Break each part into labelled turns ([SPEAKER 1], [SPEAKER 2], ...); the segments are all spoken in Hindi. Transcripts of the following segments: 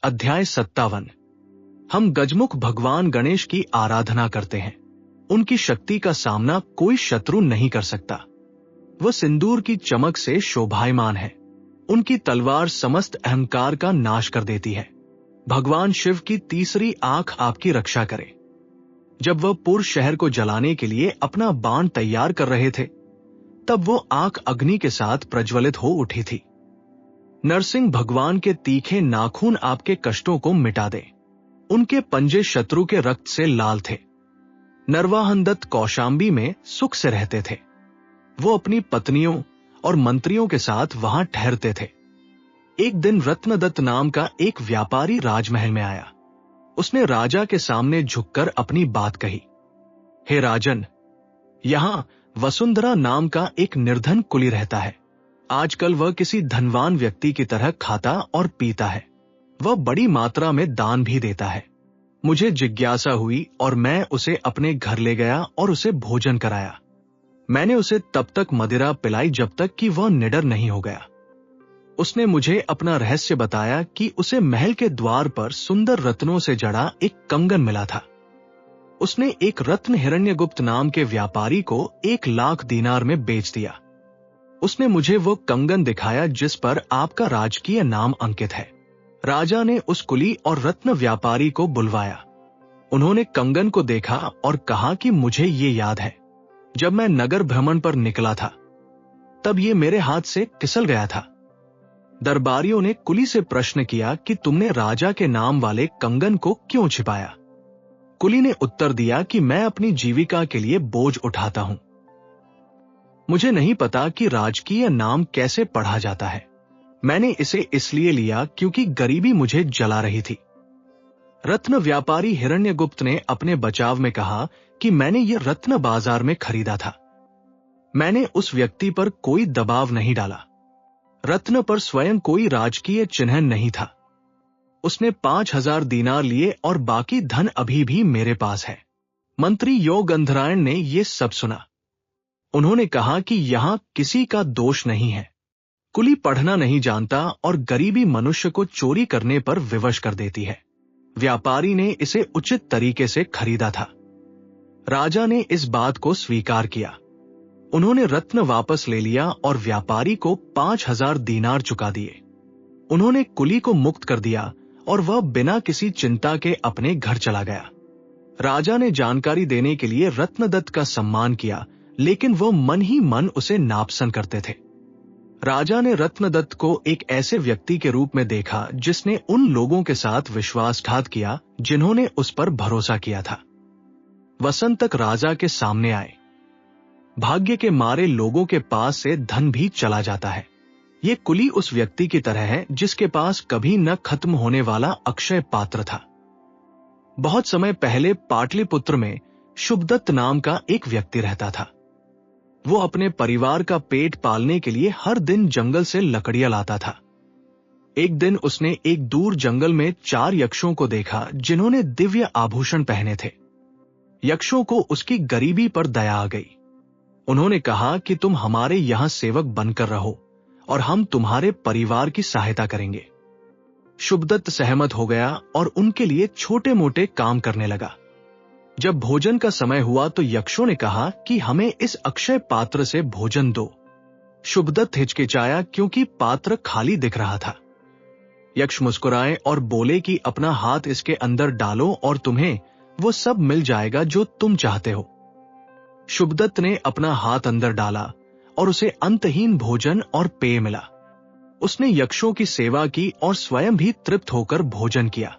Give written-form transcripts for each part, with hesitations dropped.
[SPEAKER 1] अध्याय 57। हम गजमुख भगवान गणेश की आराधना करते हैं। उनकी शक्ति का सामना कोई शत्रु नहीं कर सकता। वह सिंदूर की चमक से शोभायमान है। उनकी तलवार समस्त अहंकार का नाश कर देती है। भगवान शिव की तीसरी आंख आपकी रक्षा करे। जब वह पुर शहर को जलाने के लिए अपना बाण तैयार कर रहे थे, तब वो आंख अग्नि के साथ प्रज्वलित हो उठी थी। नरसिंह भगवान के तीखे नाखून आपके कष्टों को मिटा दे। उनके पंजे शत्रु के रक्त से लाल थे। नरवाहन दत्त कौशाम्बी में सुख से रहते थे। वो अपनी पत्नियों और मंत्रियों के साथ वहां ठहरते थे। एक दिन रत्नदत्त नाम का एक व्यापारी राजमहल में आया। उसने राजा के सामने झुककर अपनी बात कही। हे राजन, यहां वसुंधरा नाम का एक निर्धन कुली रहता है। आजकल वह किसी धनवान व्यक्ति की तरह खाता और पीता है। वह बड़ी मात्रा में दान भी देता है। मुझे जिज्ञासा हुई और मैं उसे अपने घर ले गया और उसे भोजन कराया। मैंने उसे तब तक मदिरा पिलाई जब तक कि वह निडर नहीं हो गया। उसने मुझे अपना रहस्य बताया कि उसे महल के द्वार पर सुंदर रत्नों से जड़ा एक कंगन मिला था। उसने एक रत्न हिरण्यगुप्त नाम के व्यापारी को 1,00,000 दीनार में बेच दिया। उसने मुझे वो कंगन दिखाया जिस पर आपका राजकीय नाम अंकित है। राजा ने उस कुली और रत्न व्यापारी को बुलवाया। उन्होंने कंगन को देखा और कहा कि मुझे ये याद है, जब मैं नगर भ्रमण पर निकला था तब ये मेरे हाथ से फिसल गया था। दरबारियों ने कुली से प्रश्न किया कि तुमने राजा के नाम वाले कंगन को क्यों छिपाया? कुली ने उत्तर दिया कि मैं अपनी जीविका के लिए बोझ उठाता हूं। मुझे नहीं पता कि राजकीय नाम कैसे पढ़ा जाता है। मैंने इसे इसलिए लिया क्योंकि गरीबी मुझे जला रही थी। रत्न व्यापारी हिरण्यगुप्त ने अपने बचाव में कहा कि मैंने यह रत्न बाजार में खरीदा था। मैंने उस व्यक्ति पर कोई दबाव नहीं डाला। रत्न पर स्वयं कोई राजकीय चिन्ह नहीं था। उसने 5,000 दीनार लिए और बाकी धन अभी भी मेरे पास है। मंत्री योगंधरायण ने यह सब सुना। उन्होंने कहा कि यहां किसी का दोष नहीं है। कुली पढ़ना नहीं जानता और गरीबी मनुष्य को चोरी करने पर विवश कर देती है। व्यापारी ने इसे उचित तरीके से खरीदा था। राजा ने इस बात को स्वीकार किया। उन्होंने रत्न वापस ले लिया और व्यापारी को 5,000 दीनार चुका दिए। उन्होंने कुली को मुक्त कर दिया और वह बिना किसी चिंता के अपने घर चला गया। राजा ने जानकारी देने के लिए रत्नदत्त का सम्मान किया, लेकिन वो मन ही मन उसे नापसंद करते थे। राजा ने रत्नदत्त को एक ऐसे व्यक्ति के रूप में देखा जिसने उन लोगों के साथ विश्वासघात किया जिन्होंने उस पर भरोसा किया था। वसंतक राजा के सामने आए। भाग्य के मारे लोगों के पास से धन भी चला जाता है। ये कुली उस व्यक्ति की तरह है जिसके पास कभी न खत्म होने वाला अक्षय पात्र था। बहुत समय पहले पाटलिपुत्र में शुभदत्त नाम का एक व्यक्ति रहता था। वो अपने परिवार का पेट पालने के लिए हर दिन जंगल से लकड़ियां लाता था। एक दिन उसने एक दूर जंगल में 4 यक्षों को देखा जिन्होंने दिव्य आभूषण पहने थे। यक्षों को उसकी गरीबी पर दया आ गई। उन्होंने कहा कि तुम हमारे यहां सेवक बनकर रहो और हम तुम्हारे परिवार की सहायता करेंगे। शुभदत्त सहमत हो गया और उनके लिए छोटे मोटे काम करने लगा। जब भोजन का समय हुआ तो यक्षों ने कहा कि हमें इस अक्षय पात्र से भोजन दो। शुभदत्त हिचकिचाया क्योंकि पात्र खाली दिख रहा था। यक्ष मुस्कुराए और बोले कि अपना हाथ इसके अंदर डालो और तुम्हें वो सब मिल जाएगा जो तुम चाहते हो। शुभदत्त ने अपना हाथ अंदर डाला और उसे अंतहीन भोजन और पेय मिला। उसने यक्षों की सेवा की और स्वयं भी तृप्त होकर भोजन किया।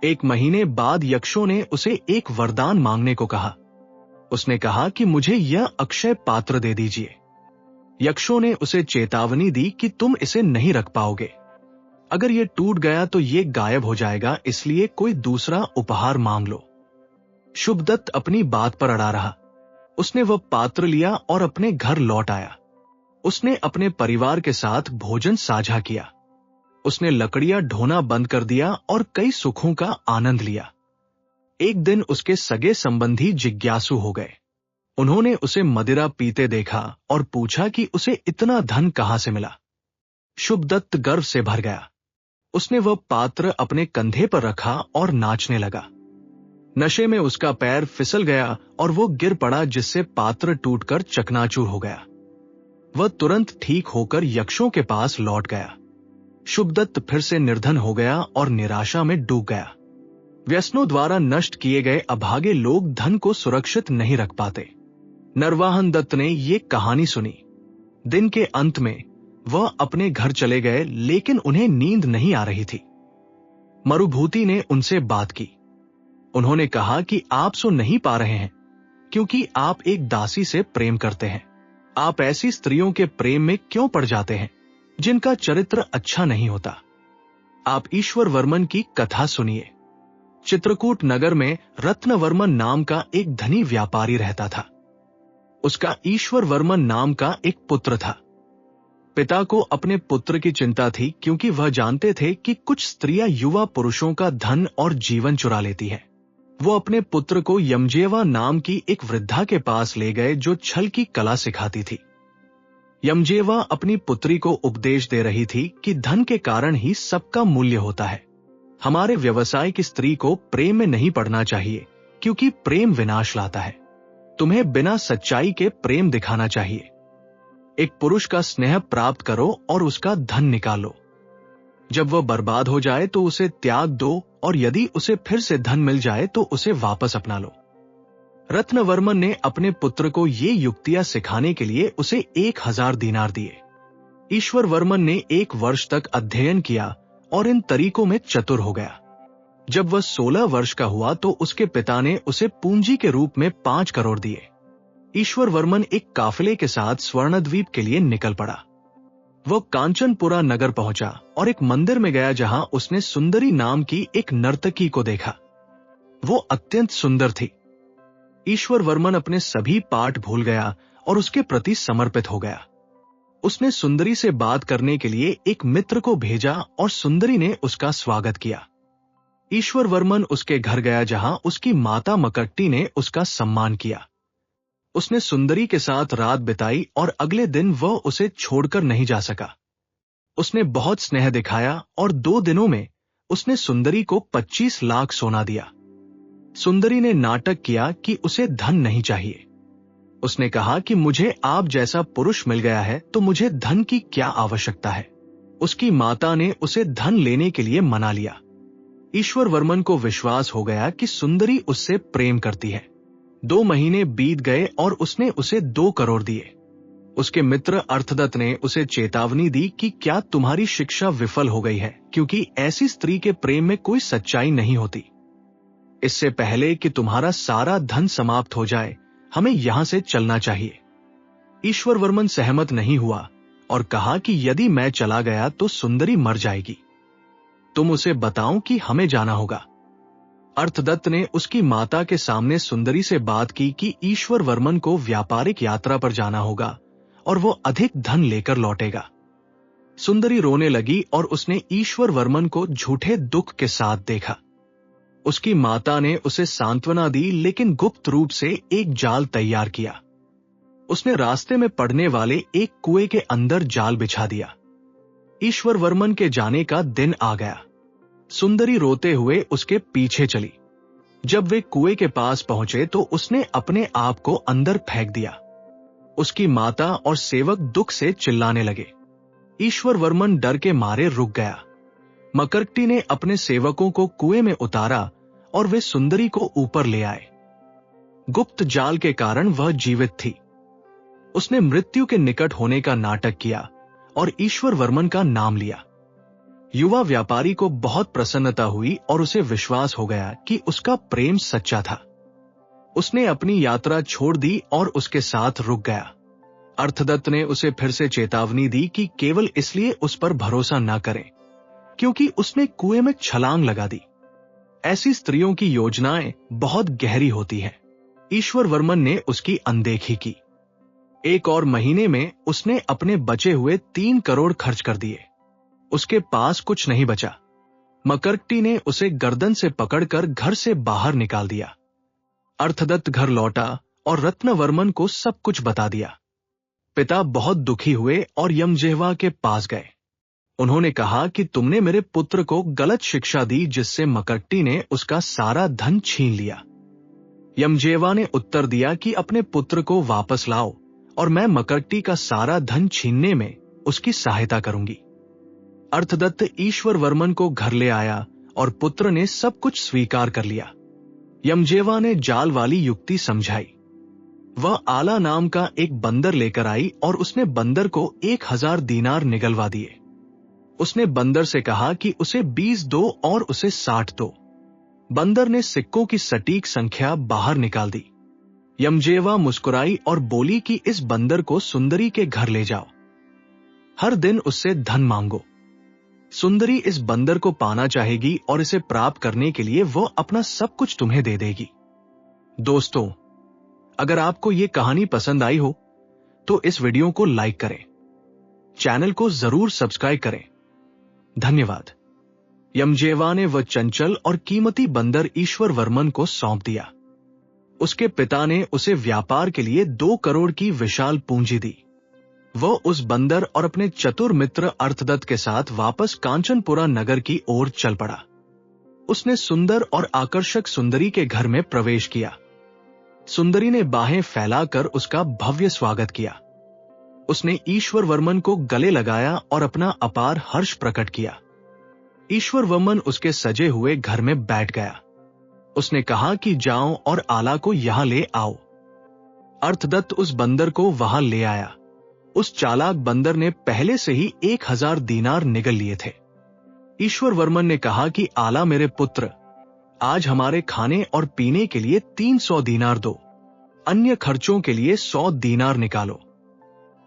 [SPEAKER 1] 1 महीने बाद यक्षों ने उसे एक वरदान मांगने को कहा। उसने कहा कि मुझे यह अक्षय पात्र दे दीजिए। यक्षों ने उसे चेतावनी दी कि तुम इसे नहीं रख पाओगे। अगर ये टूट गया तो ये गायब हो जाएगा, इसलिए कोई दूसरा उपहार मांग लो। शुभदत्त अपनी बात पर अड़ा रहा। उसने वह पात्र लिया और अपने घर लौट आया। उसने अपने परिवार के साथ भोजन साझा किया। उसने लकड़ियां ढोना बंद कर दिया और कई सुखों का आनंद लिया। एक दिन उसके सगे संबंधी जिज्ञासु हो गए। उन्होंने उसे मदिरा पीते देखा और पूछा कि उसे इतना धन कहां से मिला। शुभदत्त गर्व से भर गया। उसने वह पात्र अपने कंधे पर रखा और नाचने लगा। नशे में उसका पैर फिसल गया और वो गिर पड़ा, जिससे पात्र टूटकर चकनाचूर हो गया। वह तुरंत ठीक होकर यक्षों के पास लौट गया। शुभदत्त फिर से निर्धन हो गया और निराशा में डूब गया। व्यसनों द्वारा नष्ट किए गए अभागे लोग धन को सुरक्षित नहीं रख पाते। नरवाहन दत्त ने ये कहानी सुनी। दिन के अंत में वह अपने घर चले गए, लेकिन उन्हें नींद नहीं आ रही थी। मरुभूति ने उनसे बात की। उन्होंने कहा कि आप सो नहीं पा रहे हैं क्योंकि आप एक दासी से प्रेम करते हैं। आप ऐसी स्त्रियों के प्रेम में क्यों पड़ जाते हैं जिनका चरित्र अच्छा नहीं होता। आप ईश्वर वर्मन की कथा सुनिए। चित्रकूट नगर में रत्नवर्मन नाम का एक धनी व्यापारी रहता था। उसका ईश्वर वर्मन नाम का एक पुत्र था। पिता को अपने पुत्र की चिंता थी, क्योंकि वह जानते थे कि कुछ स्त्रियां युवा पुरुषों का धन और जीवन चुरा लेती है। वो अपने पुत्र को यमजेवा नाम की एक वृद्धा के पास ले गए, जो छल की कला सिखाती थी। यमजेवा अपनी पुत्री को उपदेश दे रही थी कि धन के कारण ही सबका मूल्य होता है। हमारे व्यवसाय की स्त्री को प्रेम में नहीं पड़ना चाहिए, क्योंकि प्रेम विनाश लाता है। तुम्हें बिना सच्चाई के प्रेम दिखाना चाहिए। एक पुरुष का स्नेह प्राप्त करो और उसका धन निकालो। जब वह बर्बाद हो जाए तो उसे त्याग दो, और यदि उसे फिर से धन मिल जाए तो उसे वापस अपना लो। रत्नवर्मन ने अपने पुत्र को ये युक्तियां सिखाने के लिए उसे 1000 दीनार दिए। ईश्वर वर्मन ने 1 वर्ष तक अध्ययन किया और इन तरीकों में चतुर हो गया। जब वह 16 वर्ष का हुआ तो उसके पिता ने उसे पूंजी के रूप में 5 करोड़ दिए। ईश्वर वर्मन एक काफिले के साथ स्वर्णद्वीप के लिए निकल पड़ा। वह कांचनपुरा नगर पहुंचा और एक मंदिर में गया, जहां उसने सुंदरी नाम की एक नर्तकी को देखा। वो अत्यंत सुंदर थी। ईश्वर वर्मन अपने सभी पाठ भूल गया और उसके प्रति समर्पित हो गया। उसने सुंदरी से बात करने के लिए एक मित्र को भेजा और सुंदरी ने उसका स्वागत किया। ईश्वर वर्मन उसके घर गया, जहां उसकी माता मकट्टी ने उसका सम्मान किया। उसने सुंदरी के साथ रात बिताई और अगले दिन वह उसे छोड़कर नहीं जा सका। उसने बहुत स्नेह दिखाया और 2 दिनों में उसने सुंदरी को 25 लाख सोना दिया। सुंदरी ने नाटक किया कि उसे धन नहीं चाहिए। उसने कहा कि मुझे आप जैसा पुरुष मिल गया है, तो मुझे धन की क्या आवश्यकता है। उसकी माता ने उसे धन लेने के लिए मना लिया। ईश्वर वर्मन को विश्वास हो गया कि सुंदरी उससे प्रेम करती है। 2 महीने बीत गए और उसने उसे 2 करोड़ दिए। उसके मित्र अर्थदत्त ने उसे चेतावनी दी कि क्या तुम्हारी शिक्षा विफल हो गई है, क्योंकि ऐसी स्त्री के प्रेम में कोई सच्चाई नहीं होती। इससे पहले कि तुम्हारा सारा धन समाप्त हो जाए, हमें यहां से चलना चाहिए। ईश्वर वर्मन सहमत नहीं हुआ और कहा कि यदि मैं चला गया तो सुंदरी मर जाएगी। तुम उसे बताओ कि हमें जाना होगा। अर्थदत्त ने उसकी माता के सामने सुंदरी से बात की कि ईश्वर वर्मन को व्यापारिक यात्रा पर जाना होगा और वो अधिक धन लेकर लौटेगा। सुंदरी रोने लगी और उसने ईश्वर वर्मन को झूठे दुख के साथ देखा। उसकी माता ने उसे सांत्वना दी, लेकिन गुप्त रूप से एक जाल तैयार किया। उसने रास्ते में पड़ने वाले एक कुएं के अंदर जाल बिछा दिया। ईश्वर वर्मन के जाने का दिन आ गया। सुंदरी रोते हुए उसके पीछे चली। जब वे कुएं के पास पहुंचे तो उसने अपने आप को अंदर फेंक दिया। उसकी माता और सेवक दुख से चिल्लाने लगे। ईश्वर वर्मन डर के मारे रुक गया। मकरटी ने अपने सेवकों को कुएं में उतारा और वे सुंदरी को ऊपर ले आए। गुप्त जाल के कारण वह जीवित थी। उसने मृत्यु के निकट होने का नाटक किया और ईश्वर वर्मन का नाम लिया। युवा व्यापारी को बहुत प्रसन्नता हुई और उसे विश्वास हो गया कि उसका प्रेम सच्चा था। उसने अपनी यात्रा छोड़ दी और उसके साथ रुक गया। अर्थदत्त ने उसे फिर से चेतावनी दी कि केवल इसलिए उस पर भरोसा न करें क्योंकि उसने कुएं में छलांग लगा दी। ऐसी स्त्रियों की योजनाएं बहुत गहरी होती हैं। ईश्वर वर्मन ने उसकी अनदेखी की। 1 और महीने में उसने अपने बचे हुए 3 करोड़ खर्च कर दिए। उसके पास कुछ नहीं बचा। मकरटी ने उसे गर्दन से पकड़कर घर से बाहर निकाल दिया। अर्थदत्त घर लौटा और रत्नवर्मन को सब कुछ बता दिया। पिता बहुत दुखी हुए और यमजेवा के पास गए। उन्होंने कहा कि तुमने मेरे पुत्र को गलत शिक्षा दी, जिससे मकट्टी ने उसका सारा धन छीन लिया। यमजेवा ने उत्तर दिया कि अपने पुत्र को वापस लाओ और मैं मकट्टी का सारा धन छीनने में उसकी सहायता करूंगी। अर्थदत्त ईश्वरवर्मन को घर ले आया और पुत्र ने सब कुछ स्वीकार कर लिया। यमजेवा ने जाल वाली युक्ति समझाई। वह आला नाम का एक बंदर लेकर आई और उसने बंदर को 1000 दीनार निगलवा दिए। उसने बंदर से कहा कि उसे 20 दो और उसे 60 दो। बंदर ने सिक्कों की सटीक संख्या बाहर निकाल दी। यमजेवा मुस्कुराई और बोली कि इस बंदर को सुंदरी के घर ले जाओ। हर दिन उससे धन मांगो। सुंदरी इस बंदर को पाना चाहेगी और इसे प्राप्त करने के लिए वो अपना सब कुछ तुम्हें दे देगी। दोस्तों, अगर आपको ये कहानी पसंद आई हो तो इस वीडियो को लाइक करें, चैनल को जरूर सब्सक्राइब करें। धन्यवाद। यमजेवा ने वह चंचल और कीमती बंदर ईश्वरवर्मन को सौंप दिया। उसके पिता ने उसे व्यापार के लिए 2 करोड़ की विशाल पूंजी दी। वह उस बंदर और अपने चतुर मित्र अर्थदत्त के साथ वापस कांचनपुरा नगर की ओर चल पड़ा। उसने सुंदर और आकर्षक सुंदरी के घर में प्रवेश किया। सुंदरी ने बाहें फैलाकर उसका भव्य स्वागत किया। उसने ईश्वरवर्मन को गले लगाया और अपना अपार हर्ष प्रकट किया। ईश्वरवर्मन उसके सजे हुए घर में बैठ गया। उसने कहा कि जाओ और आला को यहां ले आओ। अर्थदत्त उस बंदर को वहां ले आया। उस चालाक बंदर ने पहले से ही 1000 दीनार निगल लिए थे। ईश्वरवर्मन ने कहा कि आला मेरे पुत्र, आज हमारे खाने और पीने के लिए 300 दीनार दो। अन्य खर्चों के लिए 100 दीनार निकालो।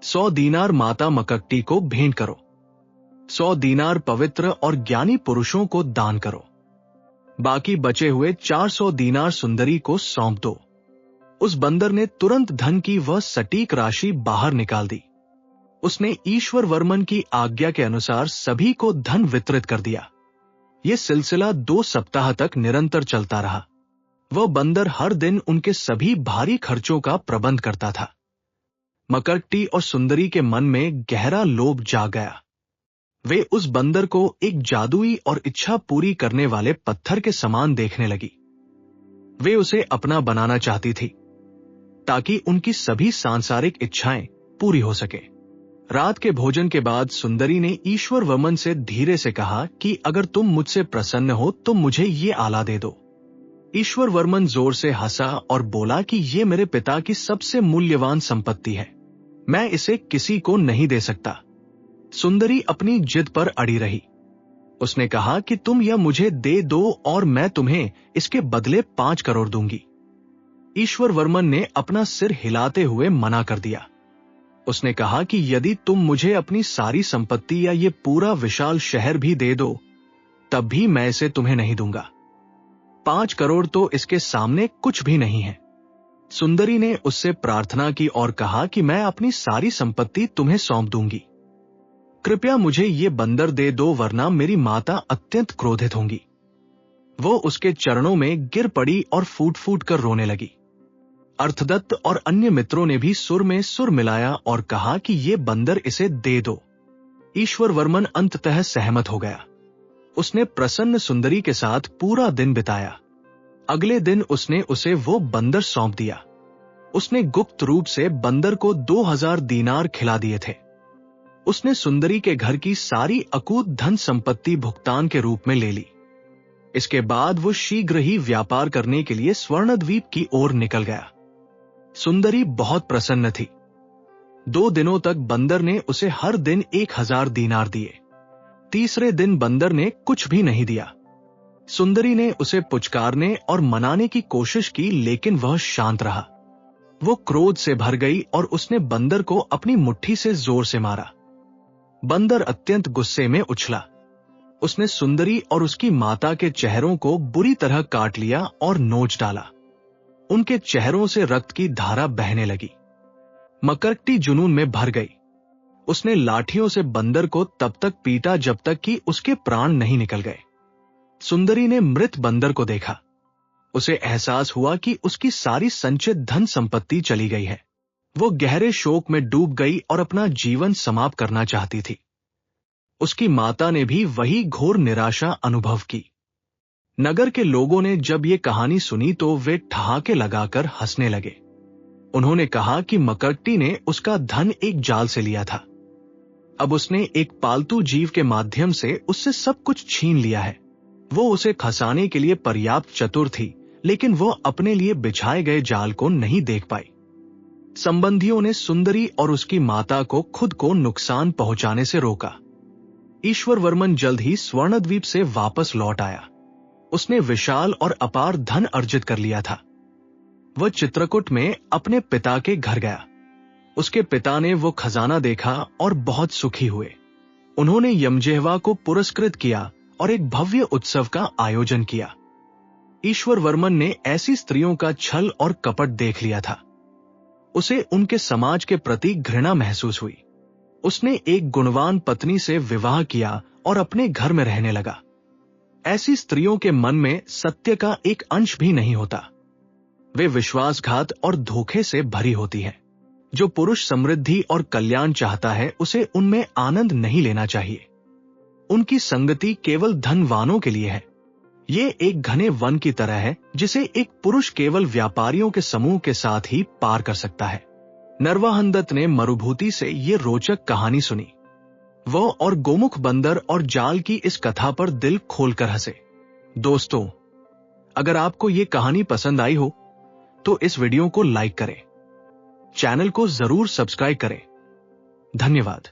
[SPEAKER 1] 100 दीनार माता मकट्टी को भेंट करो। 100 दीनार पवित्र और ज्ञानी पुरुषों को दान करो। बाकी बचे हुए 400 दीनार सुंदरी को सौंप दो। उस बंदर ने तुरंत धन की वह सटीक राशि बाहर निकाल दी। उसने ईश्वरवर्मन की आज्ञा के अनुसार सभी को धन वितरित कर दिया। यह सिलसिला 2 सप्ताह तक निरंतर चलता रहा। वह बंदर हर दिन उनके सभी भारी खर्चों का प्रबंध करता था। मकट्टी और सुंदरी के मन में गहरा लोभ जाग गया। वे उस बंदर को एक जादुई और इच्छा पूरी करने वाले पत्थर के समान देखने लगी। वे उसे अपना बनाना चाहती थी ताकि उनकी सभी सांसारिक इच्छाएं पूरी हो सके। रात के भोजन के बाद सुंदरी ने ईश्वरवर्मन से धीरे से कहा कि अगर तुम मुझसे प्रसन्न हो तो मुझे ये आला दे दो। ईश्वरवर्मन जोर से हंसा और बोला कि ये मेरे पिता की सबसे मूल्यवान संपत्ति है, मैं इसे किसी को नहीं दे सकता। सुंदरी अपनी जिद पर अड़ी रही। उसने कहा कि तुम यह मुझे दे दो और मैं तुम्हें इसके बदले 5 करोड़ दूंगी। ईश्वरवर्मन ने अपना सिर हिलाते हुए मना कर दिया। उसने कहा कि यदि तुम मुझे अपनी सारी संपत्ति या ये पूरा विशाल शहर भी दे दो तब भी मैं इसे तुम्हें नहीं दूंगा। 5 करोड़ तो इसके सामने कुछ भी नहीं है। सुंदरी ने उससे प्रार्थना की और कहा कि मैं अपनी सारी संपत्ति तुम्हें सौंप दूंगी। कृपया मुझे ये बंदर दे दो, वरना मेरी माता अत्यंत क्रोधित होंगी। वो उसके चरणों में गिर पड़ी और फूट फूट कर रोने लगी। अर्थदत्त और अन्य मित्रों ने भी सुर में सुर मिलाया और कहा कि ये बंदर इसे दे दो। ईश्वरवर्मन अंततः सहमत हो गया। उसने प्रसन्न सुंदरी के साथ पूरा दिन बिताया। अगले दिन उसने उसे वो बंदर सौंप दिया। उसने गुप्त रूप से बंदर को 2000 दीनार खिला दिए थे। उसने सुंदरी के घर की सारी अकूत धन संपत्ति भुगतान के रूप में ले ली। इसके बाद वो शीघ्र ही व्यापार करने के लिए स्वर्णद्वीप की ओर निकल गया। सुंदरी बहुत प्रसन्न थी। 2 दिनों तक बंदर ने उसे हर दिन 1000 दीनार दिए। तीसरे दिन बंदर ने कुछ भी नहीं दिया। सुंदरी ने उसे पुचकारने और मनाने की कोशिश की, लेकिन वह शांत रहा। वो क्रोध से भर गई और उसने बंदर को अपनी मुट्ठी से जोर से मारा। बंदर अत्यंत गुस्से में उछला। उसने सुंदरी और उसकी माता के चेहरों को बुरी तरह काट लिया और नोच डाला। उनके चेहरों से रक्त की धारा बहने लगी। मकट्टी जुनून में भर गई। उसने लाठियों से बंदर को तब तक पीटा जब तक कि उसके प्राण नहीं निकल गए। सुंदरी ने मृत बंदर को देखा। उसे एहसास हुआ कि उसकी सारी संचित धन संपत्ति चली गई है। वो गहरे शोक में डूब गई और अपना जीवन समाप्त करना चाहती थी। उसकी माता ने भी वही घोर निराशा अनुभव की। नगर के लोगों ने जब ये कहानी सुनी तो वे ठहाके लगाकर हंसने लगे। उन्होंने कहा कि मकट्टी ने उसका धन एक जाल से लिया था। अब उसने एक पालतू जीव के माध्यम से उससे सब कुछ छीन लिया है। वो उसे खसाने के लिए पर्याप्त चतुर थी, लेकिन वो अपने लिए बिछाए गए जाल को नहीं देख पाई। संबंधियों ने सुंदरी और उसकी माता को खुद को नुकसान पहुंचाने से रोका। ईश्वरवर्मन जल्द ही स्वर्णद्वीप से वापस लौट आया। उसने विशाल और अपार धन अर्जित कर लिया था। वह चित्रकूट में अपने पिता के घर गया। उसके पिता ने वो खजाना देखा और बहुत सुखी हुए। उन्होंने यमजेहवा को पुरस्कृत किया और एक भव्य उत्सव का आयोजन किया। ईश्वरवर्मन ने ऐसी स्त्रियों का छल और कपट देख लिया था। उसे उनके समाज के प्रति घृणा महसूस हुई। उसने एक गुणवान पत्नी से विवाह किया और अपने घर में रहने लगा। ऐसी स्त्रियों के मन में सत्य का एक अंश भी नहीं होता। वे विश्वासघात और धोखे से भरी होती हैं। जो पुरुष समृद्धि और कल्याण चाहता है उसे उनमें आनंद नहीं लेना चाहिए। उनकी संगति केवल धनवानों के लिए है। ये एक घने वन की तरह है जिसे एक पुरुष केवल व्यापारियों के समूह के साथ ही पार कर सकता है। नरवाहनदत्त ने मरुभूति से ये रोचक कहानी सुनी। वो और गोमुख बंदर और जाल की इस कथा पर दिल खोलकर हंसे। दोस्तों, अगर आपको ये कहानी पसंद आई हो तो इस वीडियो को लाइक करें, चैनल को जरूर सब्सक्राइब करें। धन्यवाद।